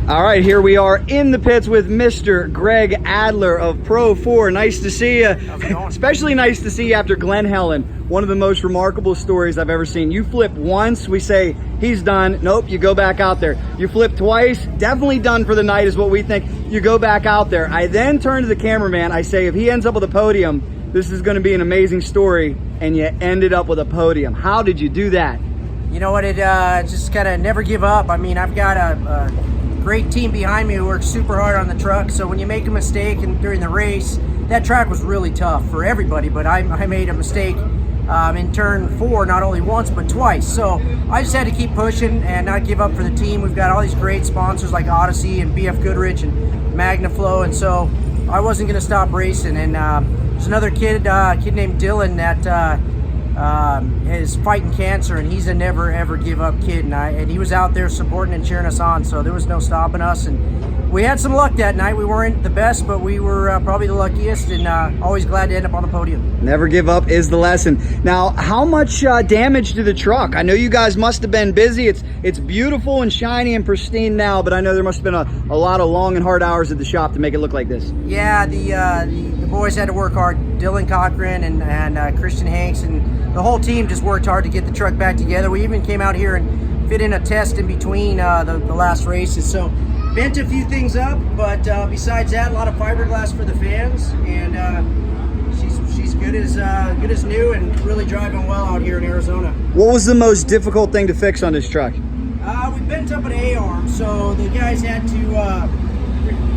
All right, here we are in the pits with Mr. Greg Adler of Pro 4. Nice to see you. Especially nice to see you after Glen Helen. One of the most remarkable stories I've ever seen. You flip once, we say, he's done. Nope, you go back out there. You flip twice, definitely done for the night is what we think. You go back out there. I then turn to the cameraman, I say, if he ends up with a podium, this is gonna be an amazing story, and you ended up with a podium. How did you do that? You know what, it just gotta never give up. I mean, I've got a great team behind me who works super hard on the truck, so when you make a mistake and during the race, that track was really tough for everybody, but I made a mistake in turn 4, not only once but twice. So I just had to keep pushing and not give up for the team. We've got all these great sponsors like Odyssey and BF Goodrich and MagnaFlow, and so I wasn't going to stop racing. And there's another kid named Dylan that is fighting cancer, and he's a never ever give up kid, and he was out there supporting and cheering us on, so there was no stopping us. And we had some luck that night. We weren't the best, but we were probably the luckiest, and always glad to end up on the podium. Never give up is the lesson. Now, how much damage to the truck? I know you guys must have been busy. It's beautiful and shiny and pristine now, but I know there must have been a lot of long and hard hours at the shop to make it look like this. Yeah, the boys had to work hard. Dylan Cochran and Christian Hanks and the whole team just worked hard to get the truck back together. We even came out here and fit in a test in between the last races. So bent a few things up, but besides that, a lot of fiberglass for the fans, and she's good as new and really driving well out here in Arizona. What was the most difficult thing to fix on this truck? We bent up an A-arm, so the guys had to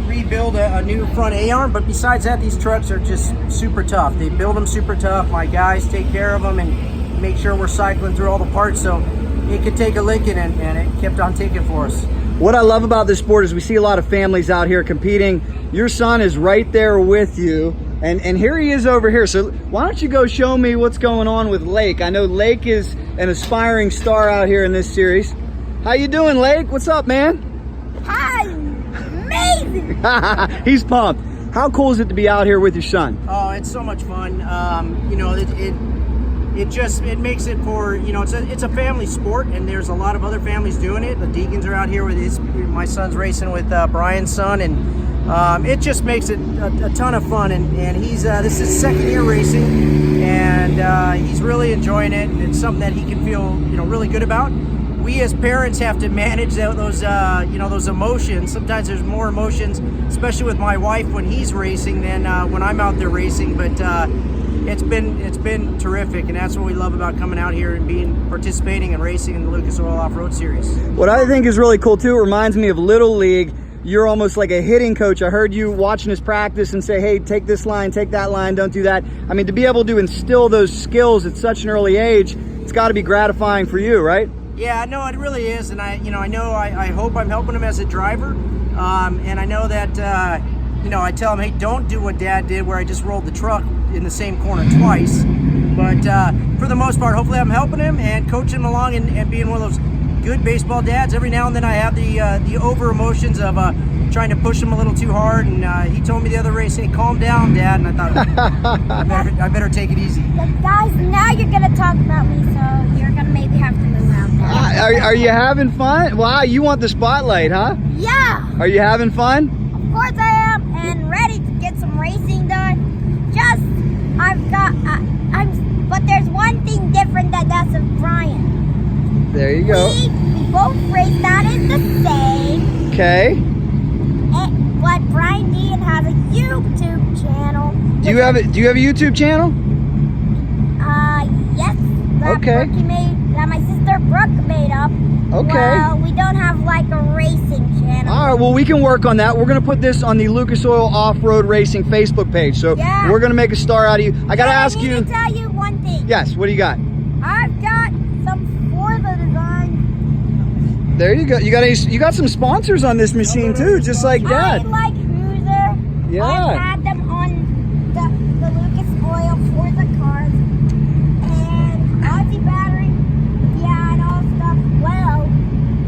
rebuild a new front A-arm, but besides that, these trucks are just super tough. They build them super tough. My guys take care of them and make sure we're cycling through all the parts, so it could take a licking, and it kept on taking for us. What I love about this sport is we see a lot of families out here competing. Your son is right there with you, and here he is over here. So why don't you go show me what's going on with Lake? I know Lake is an aspiring star out here in this series. How you doing, Lake? What's up, man? Hi, amazing. He's pumped. How cool is it to be out here with your son? Oh, it's so much fun. You know, it makes it for, you know, it's a family sport, and there's a lot of other families doing it. The Deegans are out here with my son's racing with Brian's son, and it just makes it a ton of fun. And he's this is second year racing, and he's really enjoying it. It's something that he can feel, you know, really good about. We as parents have to manage those you know, those emotions. Sometimes there's more emotions, especially with my wife when he's racing, than when I'm out there racing. But it's been terrific, and that's what we love about coming out here and participating and racing in the Lucas Oil Off-Road Series. What I think is really cool too, it reminds me of Little League. You're almost like a hitting coach. I heard you watching his practice and say, hey, take this line, take that line, don't do that. I mean, to be able to instill those skills at such an early age, it's got to be gratifying for you, right? Yeah, no, it really is, and I hope I'm helping him as a driver, and I know that you know, I tell him, hey, don't do what Dad did, where I just rolled the truck in the same corner twice. But for the most part, hopefully I'm helping him and coaching him along and being one of those good baseball dads. Every now and then I have the over emotions of trying to push him a little too hard, and he told me the other race, hey, calm down, Dad, and I thought, I better take it easy. Guys, now you're gonna talk about me, so you're gonna maybe have to move out there. Are you having fun? Wow, you want the spotlight, huh? Yeah. Are you having fun? Of course I am, and ready to get some racing done. But there's one thing different that's of Brian. There you go. We both race that is the same. Okay. But Brian Dean has a YouTube channel. Do you have a YouTube channel? Yes. Okay. That my sister Brooke made up. Okay. Well, we don't have like a racing channel. All right, well, we can work on that. We're going to put this on the Lucas Oil Off-Road Racing Facebook page. So yeah, we're going to make a star out of you. I got to ask you. I need to tell you one thing. Yes, what do you got? I've got some Forza designs. There you go. You got some sponsors on this machine too, just like Dad. I like Cruiser. Yeah. I've had them on the Lucas Oil Forza cars. And Aussie battery. Yeah, and all stuff.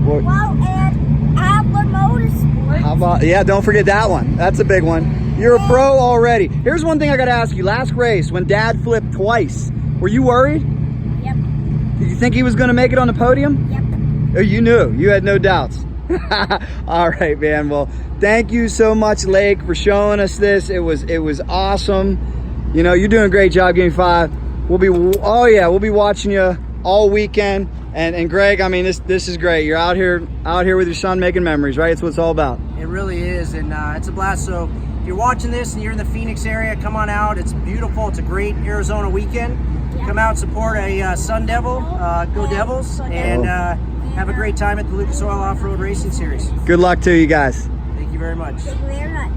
Well, and Adler Motorsports. How about, yeah, don't forget that one. That's a big one. You're a pro already. Here's one thing I got to ask you. Last race, when Dad flipped twice, were you worried? Yep. Did you think he was going to make it on the podium? Yep. Or you knew? You had no doubts? All right, man. Well, thank you so much, Lake, for showing us this. It was awesome. You know, you're doing a great job, Game 5. We'll be watching you all weekend. And Greg, I mean, this is great. You're out here with your son making memories, right? It's what it's all about. It really is, and it's a blast. So if you're watching this and you're in the Phoenix area, come on out. It's beautiful. It's a great Arizona weekend. Come out, support a Sun Devil, go Devils, and have a great time at the Lucas Oil Off-Road Racing Series. Good luck to you guys. Thank you very much. Thank you very much.